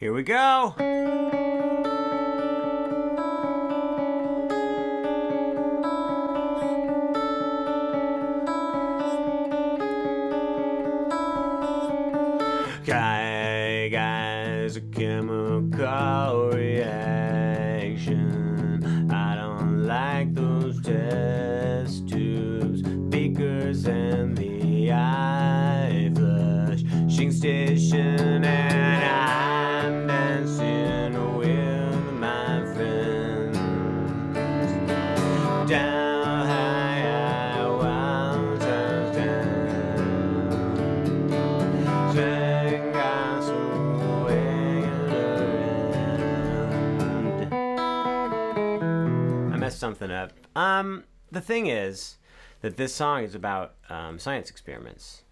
Here we go. Guys, a chemical reaction. I don't like those test tubes, beakers, and the eye flushing station, and I'm dancing with my friends down high, I want to stand. I messed something up. The thing is that this song is about science experiments.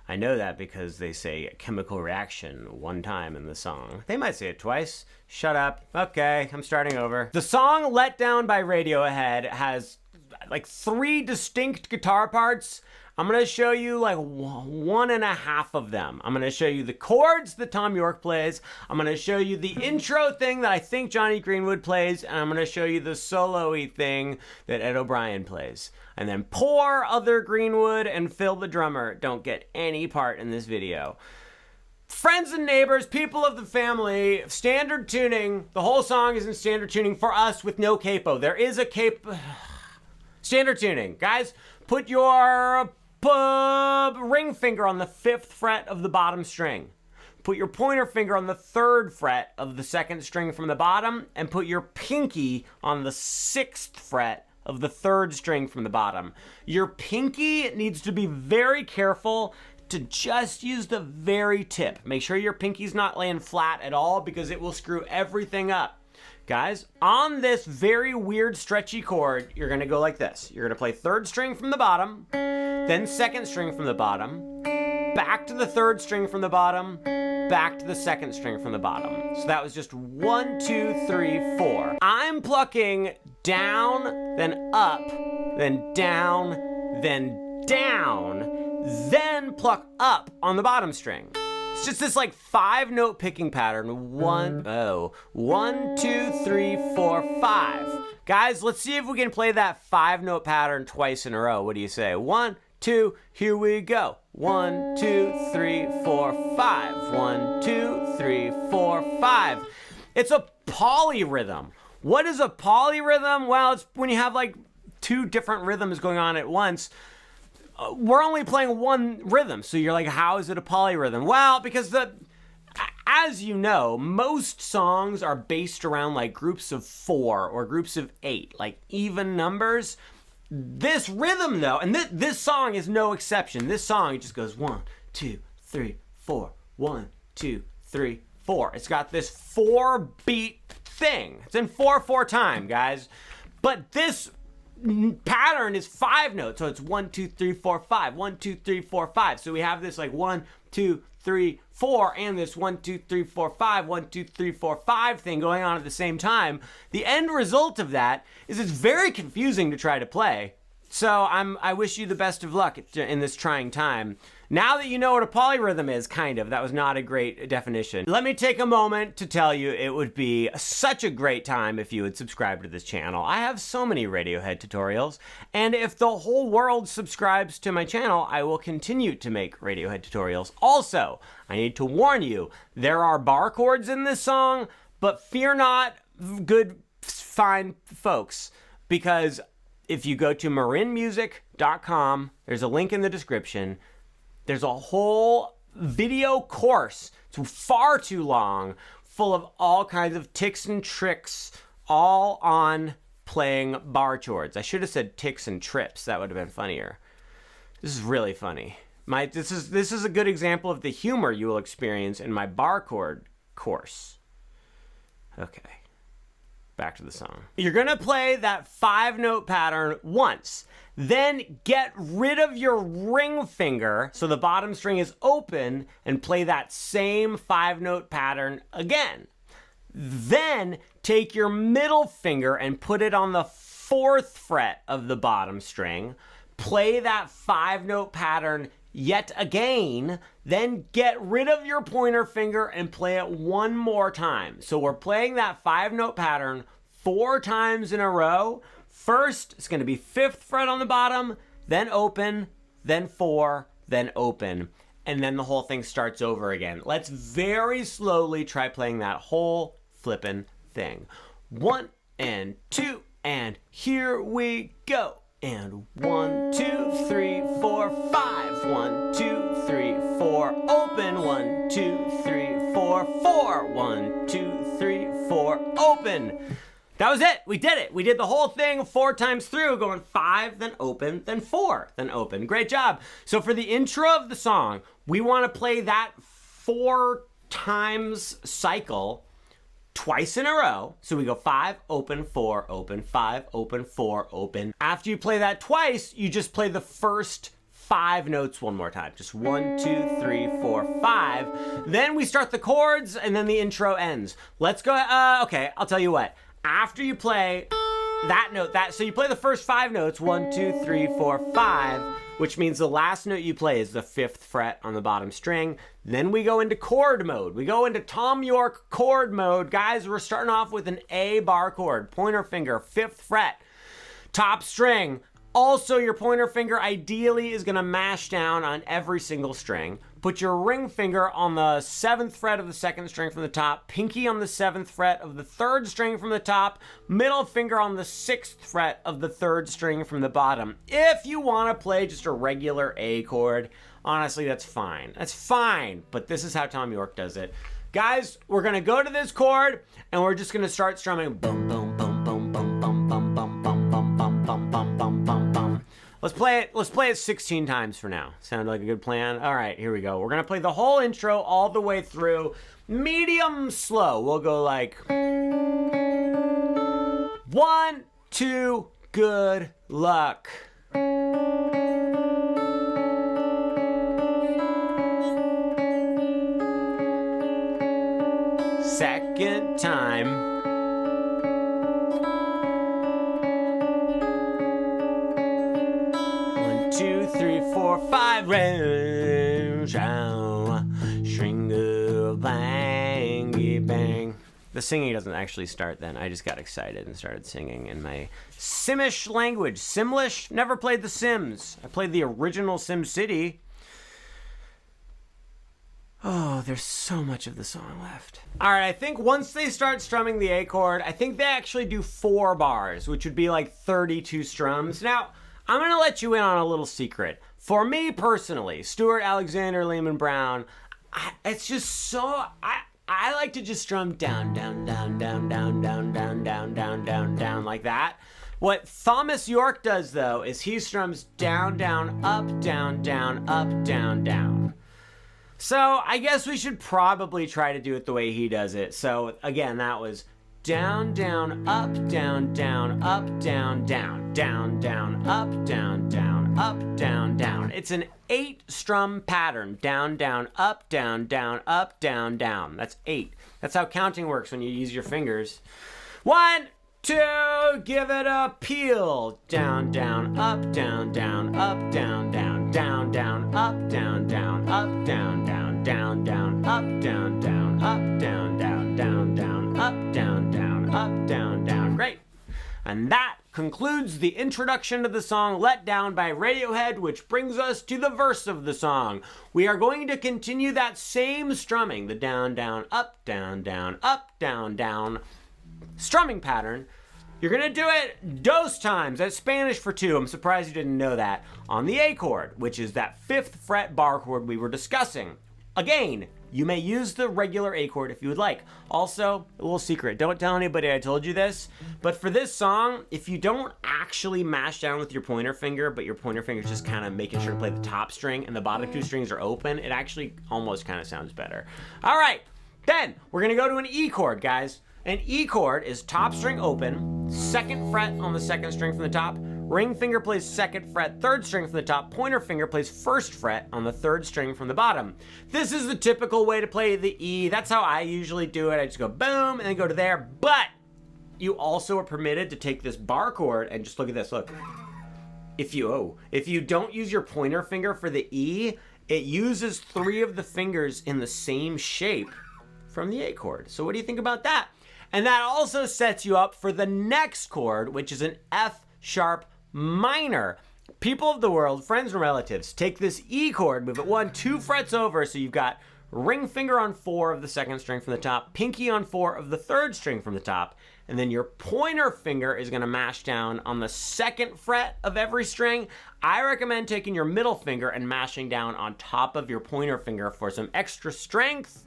I know that because they say chemical reaction one time in the song. They might say it twice. Shut up. Okay, I'm starting over. The song Let Down by Radiohead has like 3 distinct guitar parts. I'm going to show you like 1.5 of them. I'm going to show you the chords that Tom York plays. I'm going to show you the intro thing that I think Johnny Greenwood plays. And I'm going to show you the solo-y thing that Ed O'Brien plays. And then poor other Greenwood and Phil the drummer don't get any part in this video. Friends and neighbors, people of the family, standard tuning. The whole song is in standard tuning for us with no capo. There is a capo. Standard tuning. Guys, put your ring finger on the 5th fret of the bottom string. Put your pointer finger on the 3rd fret of the 2nd string from the bottom, and put your pinky on the 6th fret of the 3rd string from the bottom. Your pinky needs to be very careful to just use the very tip. Make sure your pinky's not laying flat at all because it will screw everything up. Guys, on this very weird stretchy chord, you're gonna go like this. You're gonna play 3rd string from the bottom, then 2nd string from the bottom, back to the 3rd string from the bottom, back to the 2nd string from the bottom. So that was just 1, 2, 3, 4. I'm plucking down, then up, then down, then down, then pluck up on the bottom string. It's just this like 5-note picking pattern. 1, 2, 3, 4, 5. Guys, let's see if we can play that 5-note pattern twice in a row. What do you say? 1, 2, here we go. 1, 2, 3, 4, 5. 1, 2, 3, 4, 5. It's a polyrhythm. What is a polyrhythm? Well, it's when you have like 2 different rhythms going on at once. We're only playing 1 rhythm, so you're like, how is it a polyrhythm? Well, because as you know, most songs are based around like groups of 4 or groups of 8, like even numbers. This rhythm though, and this song is no exception. This song, it just goes 1, 2, 3, 4, 1, 2, 3, 4. It's got this 4-beat thing. It's in 4/4 time, guys. But this pattern is 5 notes, so it's 1, 2, 3, 4, 5. 1, 2, 3, 4, 5. So we have this like 1, 2, 3, 4, and this 1, 2, 3, 4, 5, 1, 2, 3, 4, 5 thing going on at the same time. The end result of that is it's very confusing to try to play. So I wish you the best of luck in this trying time. Now that you know what a polyrhythm is, kind of, that was not a great definition. Let me take a moment to tell you it would be such a great time if you would subscribe to this channel. I have so many Radiohead tutorials, and if the whole world subscribes to my channel, I will continue to make Radiohead tutorials. Also, I need to warn you, there are bar chords in this song, but fear not, good, fine folks, because if you go to marinmusic.com, there's a link in the description. There's a whole video course, it's far too long, full of all kinds of tips and tricks, all on playing bar chords. I should have said ticks and trips, that would have been funnier. This is really funny. This is a good example of the humor you will experience in my bar chord course. Okay. Back to the song. You're gonna play that 5-note pattern once, then get rid of your ring finger so the bottom string is open and play that same 5-note pattern again. Then take your middle finger and put it on the 4th fret of the bottom string, play that 5-note pattern yet again, then get rid of your pointer finger and play it one more time. So we're playing that 5-note pattern 4 times in a row. First, it's going to be 5th fret on the bottom, then open, then 4, then open, and then the whole thing starts over again. Let's very slowly try playing that whole flippin' thing. 1 and 2, and here we go. And 1, 2, 3, 4, 5. 1, 2, 3, 4, open. 1, 2, 3, 4, 4. 1, 2, 3, 4, open. That was it. We did it. We did the whole thing 4 times through, going 5, then open, then 4, then open. Great job. So for the intro of the song, we want to play that 4 times cycle twice in a row. So we go 5, open, 4, open, 5, open, 4, open. After you play that twice, you just play the first 5 notes one more time. Just 1, 2, 3, 4, 5. Then we start the chords, and then the intro ends. Let's go. Okay, I'll tell you what. After you play that note, so you play the first 5 notes, 1, 2, 3, 4, 5, which means the last note you play is the 5th fret on the bottom string. Then we go into chord mode. We go into Tom York chord mode. Guys, we're starting off with an A bar chord, pointer finger, 5th fret, top string. Also, your pointer finger ideally is going to mash down on every single string. Put your ring finger on the 7th fret of the 2nd string from the top, pinky on the 7th fret of the 3rd string from the top, middle finger on the 6th fret of the 3rd string from the bottom. If you want to play just a regular A chord, honestly, that's fine. That's fine, but this is how Tom York does it. Guys, we're going to go to this chord, and we're just going to start strumming. Boom, boom, boom, boom, boom, boom, boom, boom, boom, boom, boom, boom, boom, boom, boom, boom. Let's play it 16 times for now. Sound like a good plan? All right, here we go. We're going to play the whole intro all the way through, medium slow. We'll go like 1, 2, good luck. Second time. 2, 3, 4, 5. String bangy bang. The singing doesn't actually start then. I just got excited and started singing in my Simish language. Simlish? Never played The Sims. I played the original Sim City. Oh, there's so much of the song left. All right, I think once they start strumming the A chord, I think they actually do 4 bars, which would be like 32 strums. Now, I'm going to let you in on a little secret. For me personally, Stuart, Alexander, Lehman-brown, it's just so... I like to just strum down, down, down, down, down, down, down, down, down, down, down, like that. What Thomas York does, though, is he strums down, down, up, down, down, up, down, down. So I guess we should probably try to do it the way he does it. So again, that was down, down, up, down, down, up, down, down, down, down, up, down, down, up, down, down. It's an 8-strum pattern. Down, down, up, down, down, up, down, down. That's 8. That's how counting works when you use your fingers. 1, 2, give it a peel. Down, down, up, down, down, up, down, down, down, down, up, down, down, up, down, down, down, down, up, down, down, up, down, down, down, down, up, down, down, up, down, down. Great. And that concludes the introduction to the song Let Down by Radiohead, which brings us to the verse of the song. We are going to continue that same strumming, the down, down, up, down, down, up, down, down strumming pattern. You're going to do it dos times. That's Spanish for 2. I'm surprised you didn't know that. On the A chord, which is that 5th fret bar chord we were discussing. Again, you may use the regular A chord if you would like. Also, a little secret, don't tell anybody I told you this, but for this song, if you don't actually mash down with your pointer finger, but your pointer finger's just kind of making sure to play the top string and the bottom 2 strings are open, it actually almost kind of sounds better. All right, then we're going to go to an E chord, guys. An E chord is top string open, 2nd fret on the 2nd string from the top, ring finger plays 2nd fret, 3rd string from the top, pointer finger plays 1st fret on the 3rd string from the bottom. This is the typical way to play the E. That's how I usually do it. I just go boom and then go to there, but you also are permitted to take this bar chord and just look at this, look. If you don't use your pointer finger for the E, it uses 3 of the fingers in the same shape from the A chord. So what do you think about that? And that also sets you up for the next chord, which is an F sharp minor. People of the world, friends and relatives, take this E chord, move it 1, 2 frets over, so you've got ring finger on 4 of the 2nd string from the top, pinky on 4 of the 3rd string from the top, and then your pointer finger is gonna mash down on the 2nd fret of every string. I recommend taking your middle finger and mashing down on top of your pointer finger for some extra strength.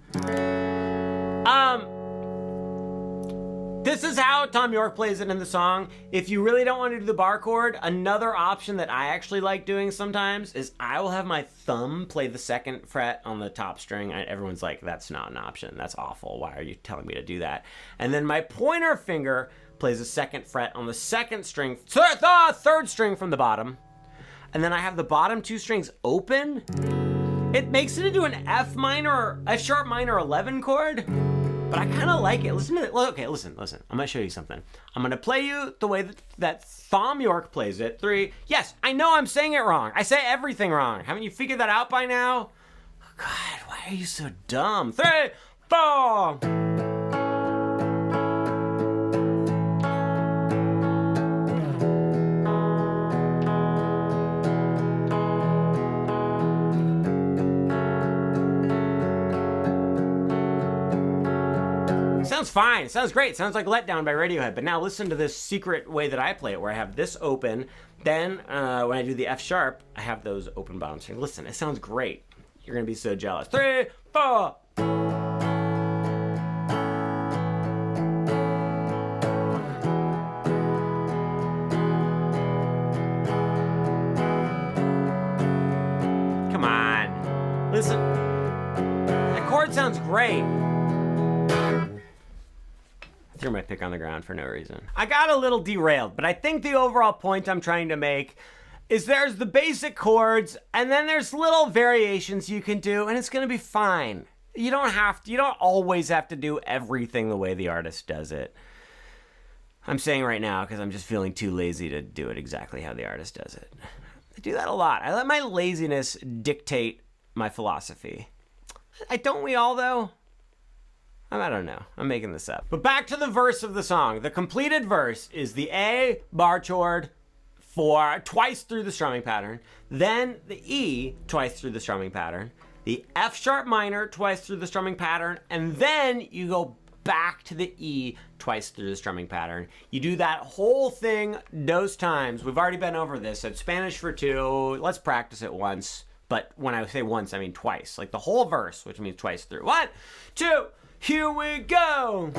This is how Tom York plays it in the song. If you really don't want to do the bar chord, another option that I actually like doing sometimes is I will have my thumb play the 2nd fret on the top string. Everyone's like, that's not an option. That's awful. Why are you telling me to do that? And then my pointer finger plays the 2nd fret on the 2nd string, 3rd string from the bottom. And then I have the bottom 2 strings open. It makes it into an F sharp minor 11 chord. But I kind of like it. Listen to it. Okay, listen. I'm going to show you something. I'm going to play you the way that Tom York plays it. 3. Yes, I know I'm saying it wrong. I say everything wrong. Haven't you figured that out by now? Oh, God, why are you so dumb? 3, 4. Sounds fine. Sounds great. Sounds like Letdown by Radiohead. But now listen to this secret way that I play it, where I have this open. Then when I do the F sharp, I have those open bottom strings. Listen, it sounds great. You're going to be so jealous. 3, 4. Come on. Listen. That chord sounds great. Threw my pick on the ground for no reason. I got a little derailed, but I think the overall point I'm trying to make is there's the basic chords, and then there's little variations you can do, and it's gonna be fine. You don't always have to do everything the way the artist does it. I'm saying right now because I'm just feeling too lazy to do it exactly how the artist does it. I do that a lot. I let my laziness dictate my philosophy. Don't we all, though? I don't know. I'm making this up. But back to the verse of the song. The completed verse is the A bar chord twice through the strumming pattern, then the E twice through the strumming pattern, the F sharp minor twice through the strumming pattern, and then you go back to the E twice through the strumming pattern. You do that whole thing those times. We've already been over this at Spanish for 2. Let's practice it once. But when I say once, I mean twice. Like the whole verse, which means twice through. 1, 2, here we go.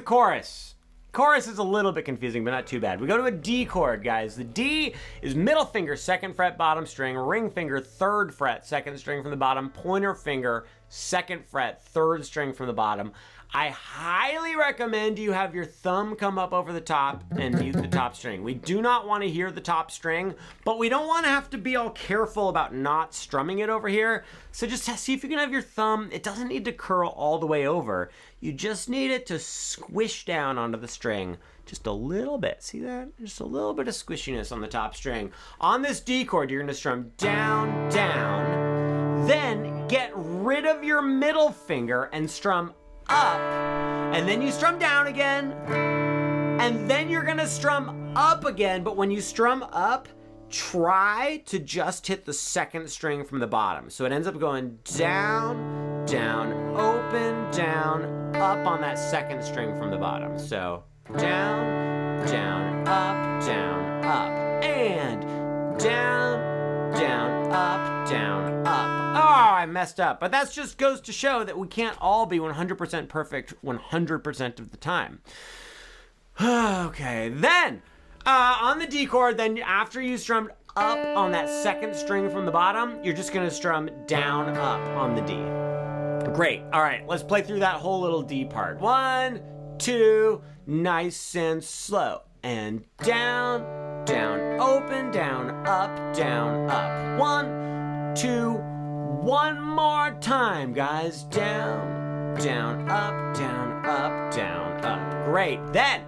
Chorus. Chorus is a little bit confusing, but not too bad. We go to a D chord, guys. The D is middle finger, 2nd fret, bottom string, ring finger, 3rd fret, 2nd string from the bottom, pointer finger, 2nd fret, 3rd string from the bottom. I highly recommend you have your thumb come up over the top and mute the top string. We do not want to hear the top string, but we don't want to have to be all careful about not strumming it over here. So just see if you can have your thumb. It doesn't need to curl all the way over. You just need it to squish down onto the string just a little bit. See that? Just a little bit of squishiness on the top string. On this D chord, you're going to strum down, down. Then get rid of your middle finger and strum up, and then you strum down again, and then you're gonna strum up again, but when you strum up, try to just hit the 2nd string from the bottom. So it ends up going down, down, open, down, up on that 2nd string from the bottom. So down, down, up, and down, down, up, down, up. Oh, I messed up. But that just goes to show that we can't all be 100% perfect 100% of the time. Okay, then on the D chord, then after you strummed up on that second string from the bottom, you're just gonna strum down up on the D. Great. All right, let's play through that whole little D part. 1, 2, nice and slow. And down, down, open, down, up, down, up. 1, 2, one more time, guys. Down, down, up, down, up, down, up. Great. Then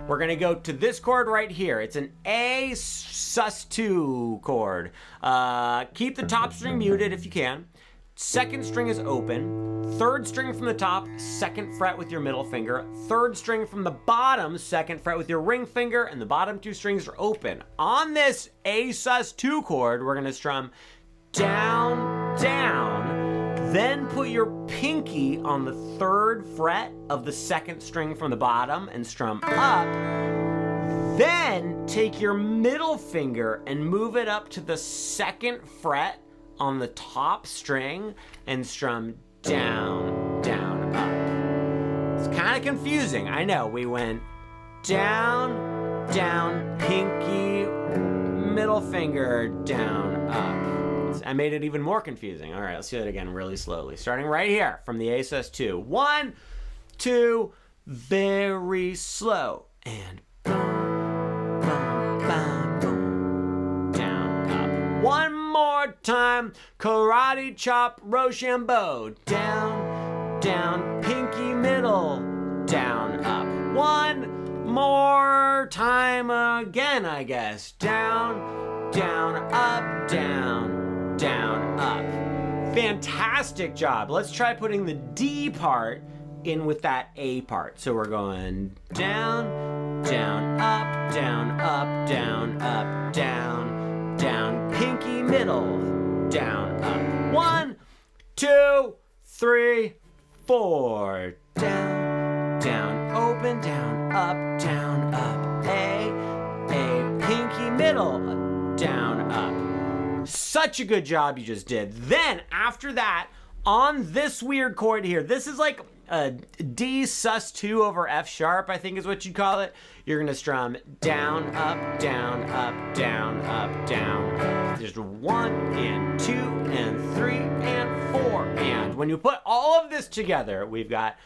we're gonna go to this chord right here. It's an A sus2 chord. Keep the top string muted if you can. Second string is open. Third string from the top, second fret with your middle finger. Third string from the bottom, second fret with your ring finger, and the bottom 2 strings are open. On this A sus2 chord, we're gonna strum down, down, then put your pinky on the 3rd fret of the second string from the bottom and strum up. Then take your middle finger and move it up to the 2nd fret on the top string and strum down, down, up. It's kind of confusing, I know. We went down, down, pinky, middle finger, down, up. I made it even more confusing. All right, let's do that again really slowly. Starting right here from the A sus2. 1, 2, very slow. And boom, boom, boom, boom, down, up. One more time. Karate chop, Rochambeau. Down, down, pinky middle, down, up. One more time again, I guess. Down, down, up, down, down, up. Fantastic job. Let's try putting the D part in with that A part. So we're going down, down, up, down, up, down, up, down, down, pinky middle, down, up. 1, 2, 3, 4. Down, down, open, down, up, down, up. A, pinky middle, down, up. Such a good job you just did. Then after that, on this weird chord here, this is like a D sus2 over F sharp, I think is what you call it. You're gonna strum down, up, down, up, down, up, down. Just 1 and 2 and 3 and 4. And when you put all of this together, we've got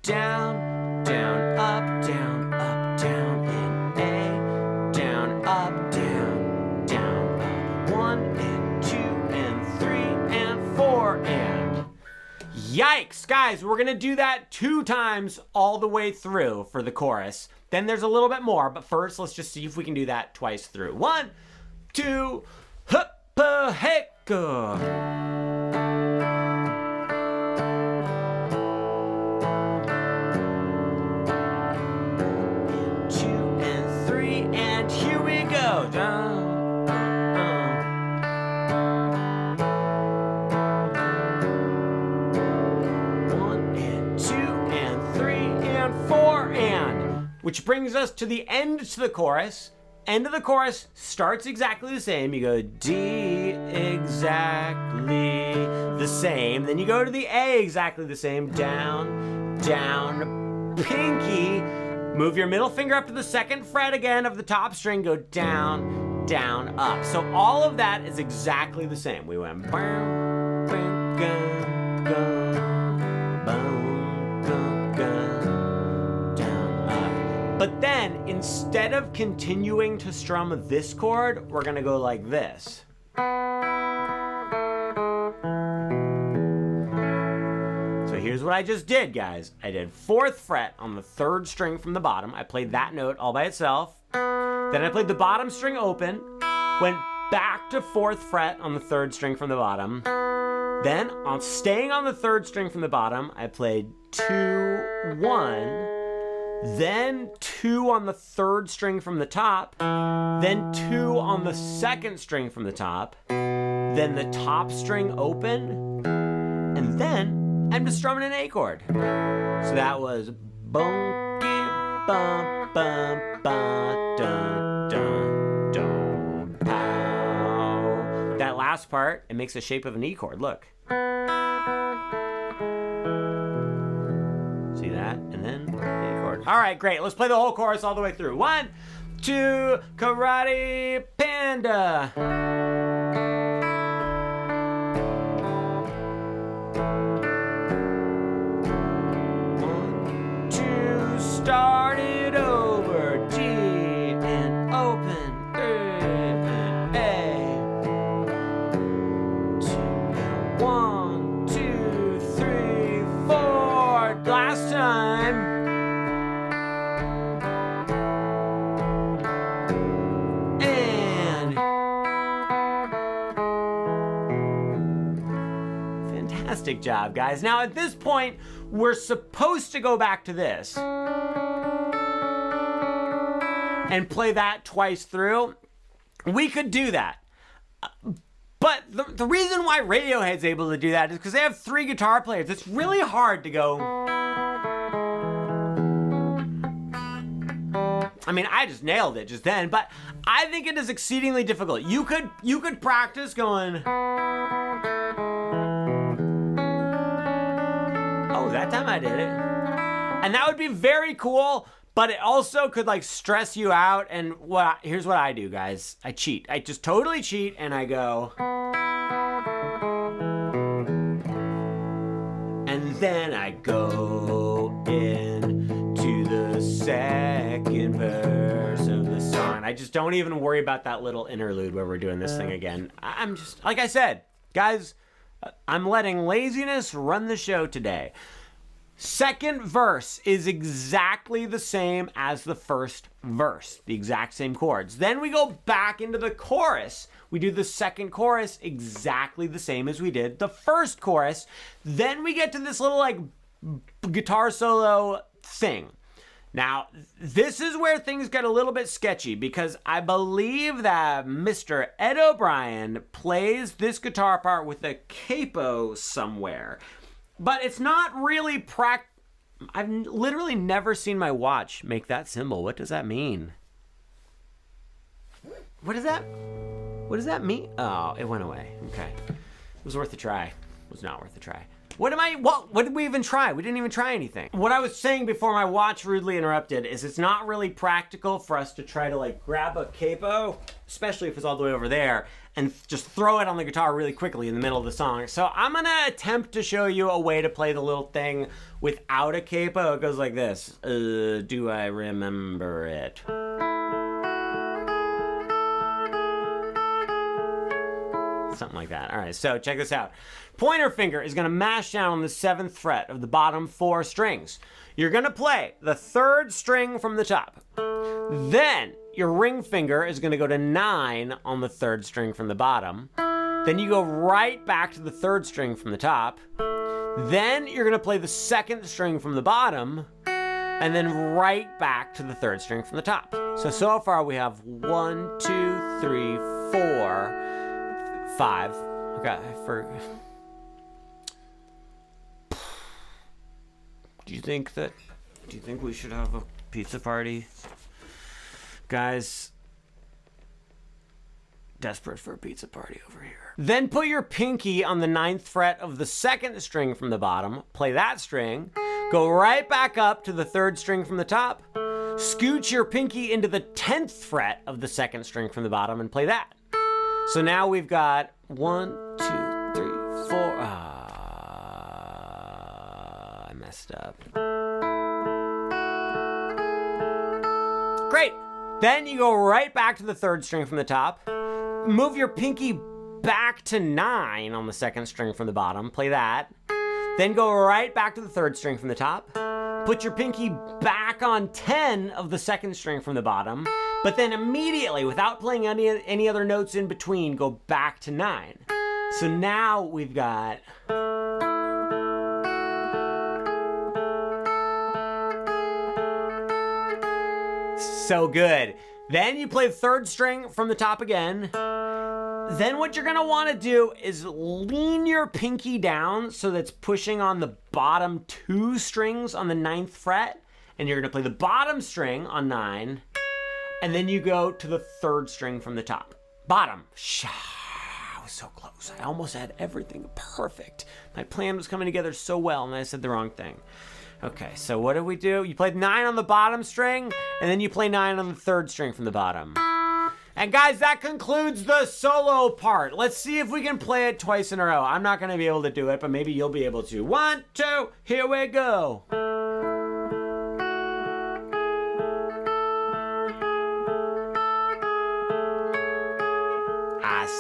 down, down, up, down, up, down, and A, down, up, down, down, up. 1 and 2 and 3 and 4 and yikes, guys, we're gonna do that 2 times all the way through for the chorus. Then there's a little bit more, but first let's just see if we can do that twice through. 1, 2, huppa, hecka. 2 and 3, and here we go. Down. 4 and, which brings us to the end to the chorus. End of the chorus starts exactly the same. You go D exactly the same. Then you go to the A exactly the same. Down, down, pinky. Move your middle finger up to the 2nd fret again of the top string. Go down, down, up. So all of that is exactly the same. We went boom, boom, gum, gum, boom. But then, instead of continuing to strum this chord, we're gonna go like this. So here's what I just did, guys. I did 4th fret on the 3rd string from the bottom. I played that note all by itself. Then I played the bottom string open, went back to 4th fret on the 3rd string from the bottom. Then, staying on the 3rd string from the bottom, I played 2, 1, then 2 on the 3rd string from the top, then 2 on the 2nd string from the top, then the top string open, and then I'm just strumming an A chord. So that was bonky bum bum ba dun dun dun pow. That last last part, it makes the shape of an E chord. Look. See that? And then A chord. All right, great. Let's play the whole chorus all the way through. 1, 2, Karate Panda. 1, 2, start it over. G and open. And A. 1, 2, 3, 4. Last time. Fantastic job, guys. Now at this point, we're supposed to go back to this and play that twice through. We could do that. But the reason why Radiohead's able to do that is because they have 3 guitar players. It's really hard to go. I mean, I just nailed it just then, but I think it is exceedingly difficult. You could practice going. Oh, that time I did it. And that would be very cool, but it also could like stress you out. And here's what I do, guys. I cheat. I just totally cheat and I go. And then I go into the second verse of the song. I just don't even worry about that little interlude where we're doing this thing again. I'm just, like I said, guys, I'm letting laziness run the show today. Second verse is exactly the same as the first verse, the exact same chords. Then we go back into the chorus. We do the second chorus exactly the same as we did the first chorus. Then we get to this little like guitar solo thing. Now, this is where things get a little bit sketchy because I believe that Mr. Ed O'Brien plays this guitar part with a capo somewhere. But it's not really I've literally never seen my watch make that symbol. What does that mean? What does that mean? Oh, it went away. Okay. It was worth a try. It was not worth a try. What did we even try? We didn't even try anything. What I was saying before my watch rudely interrupted is it's not really practical for us to try to like grab a capo, especially if it's all the way over there, and just throw it on the guitar really quickly in the middle of the song. So I'm gonna attempt to show you a way to play the little thing without a capo. It goes like this. Do I remember it? Something like that. All right, so check this out. Pointer finger is going to mash down on the 7th fret of the bottom 4 strings. You're going to play the 3rd string from the top. Then your ring finger is going to go to 9 on the 3rd string from the bottom. Then you go right back to the 3rd string from the top. Then you're going to play the 2nd string from the bottom. And then right back to the 3rd string from the top. So far we have 1, 2, 3, 4, 5. Okay, Do you think we should have a pizza party? Guys, desperate for a pizza party over here. Then put your pinky on the 9th fret of the 2nd string from the bottom, play that string, go right back up to the 3rd string from the top, scooch your pinky into the 10th fret of the 2nd string from the bottom and play that. So now we've got 1, 2, 3, 4. I messed up. Great. Then you go right back to the 3rd string from the top. Move your pinky back to 9 on the 2nd string from the bottom. Play that. Then go right back to the 3rd string from the top. Put your pinky back on 10 of the 2nd string from the bottom. But then immediately, without playing any other notes in between, go back to 9. So now we've got... So good. Then you play the 3rd string from the top again. Then what you're going to want to do is lean your pinky down so that's pushing on the bottom 2 strings on the 9th fret. And you're going to play the bottom string on 9. And then you go to the 3rd string from the top. Bottom. was so close. I almost had everything perfect. My plan was coming together so well, and I said the wrong thing. Okay, so what did we do? You played 9 on the bottom string, and then you play 9 on the 3rd string from the bottom. And guys, that concludes the solo part. Let's see if we can play it twice in a row. I'm not going to be able to do it, but maybe you'll be able to. 1, 2, here we go.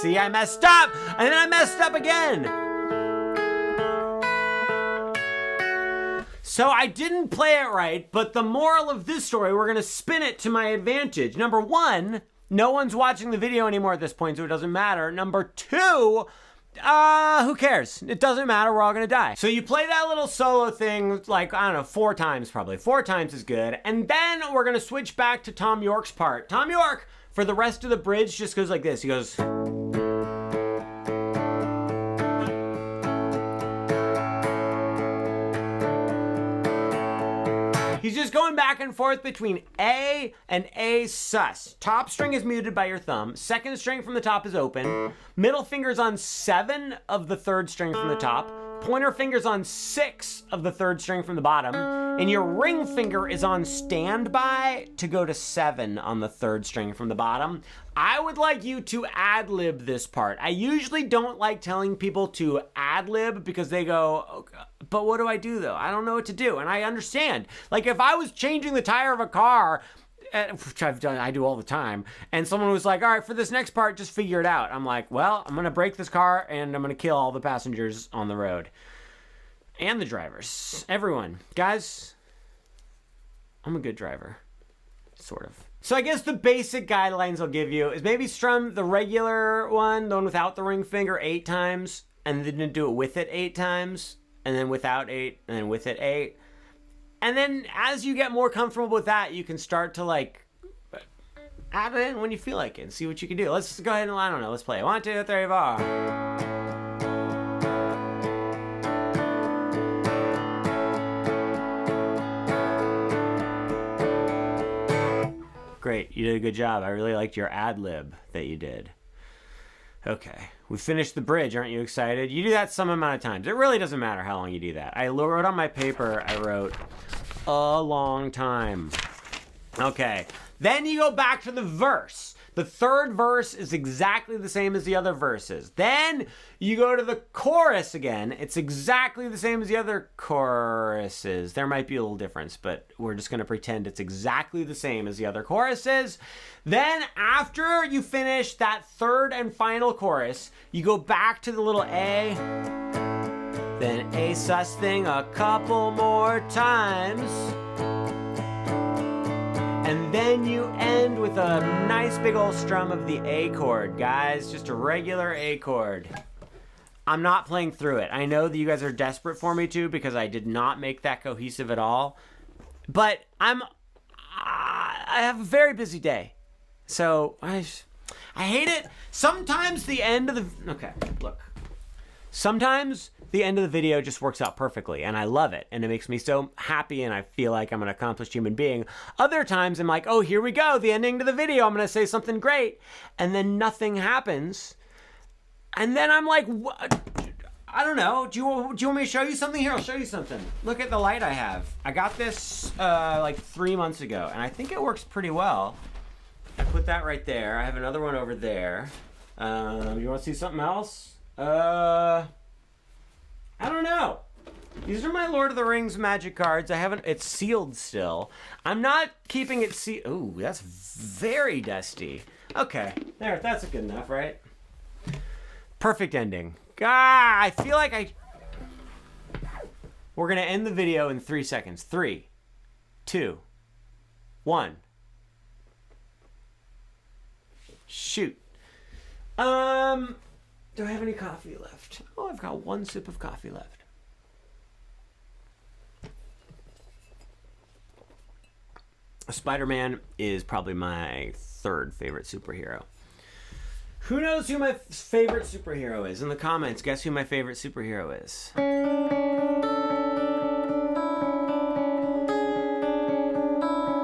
See, I messed up, and then I messed up again. So I didn't play it right, but the moral of this story, we're going to spin it to my advantage. Number 1, no one's watching the video anymore at this point, so it doesn't matter. Number 2, who cares? It doesn't matter, we're all going to die. So you play that little solo thing, like, I don't know, 4 times probably. 4 times is good. And then we're going to switch back to Tom York's part. Tom York, for the rest of the bridge, just goes like this. He goes... He's just going back and forth between A and A sus. Top string is muted by your thumb. 2nd string from the top is open. Middle finger's on 7 of the 3rd string from the top. Pointer finger's on 6 of the 3rd string from the bottom. And your ring finger is on standby to go to 7 on the 3rd string from the bottom. I would like you to ad-lib this part. I usually don't like telling people to ad-lib because they go, oh, but what do I do though? I don't know what to do. And I understand. Like if I was changing the tire of a car, which I do all the time, and someone was like, all right, for this next part, just figure it out. I'm like, well, I'm going to break this car and I'm going to kill all the passengers on the road. And the drivers. Everyone. Guys, I'm a good driver. Sort of. So I guess the basic guidelines I'll give you is maybe strum the regular one, the one without the ring finger 8 times, and then do it with it 8 times, and then without 8, and then with it 8. And then as you get more comfortable with that, you can start to like add it in when you feel like it and see what you can do. Let's go ahead and, I don't know, let's play. 1, 2, 3, 4. Great, you did a good job. I really liked your ad-lib that you did. Okay, we finished the bridge. Aren't you excited? You do that some amount of times. It really doesn't matter how long you do that. I wrote on my paper, I wrote a long time. Okay, then you go back to the verse. The 3rd verse is exactly the same as the other verses. Then you go to the chorus again. It's exactly the same as the other choruses. There might be a little difference, but we're just going to pretend it's exactly the same as the other choruses. Then after you finish that 3rd and final chorus, you go back to the little A, then A sus thing a couple more times. And then you end with a nice big old strum of the A chord, guys. Just a regular A chord. I'm not playing through it. I know that you guys are desperate for me to because I did not make that cohesive at all. But I have a very busy day. So I hate it. Sometimes the end of the... Okay, look. Sometimes the end of the video just works out perfectly, and I love it, and it makes me so happy, and I feel like I'm an accomplished human being. Other times, I'm like, oh, here we go, the ending to the video, I'm going to say something great, and then nothing happens, and then I'm like, what? I don't know, do you want me to show you something? Here, I'll show you something. Look at the light I have. I got this like 3 months ago, and I think it works pretty well. I put that right there. I have another one over there. You want to see something else? I don't know. These are my Lord of the Rings magic cards. It's sealed still. I'm not keeping it sealed. Ooh, that's very dusty. Okay, there, that's good enough, right? Perfect ending. I feel like we're gonna end the video in 3 seconds. 3, 2, 1. Shoot. Do I have any coffee left? Oh, I've got 1 sip of coffee left. Spider-Man is probably my 3rd favorite superhero. Who knows who my favorite superhero is? In the comments, guess who my favorite superhero is?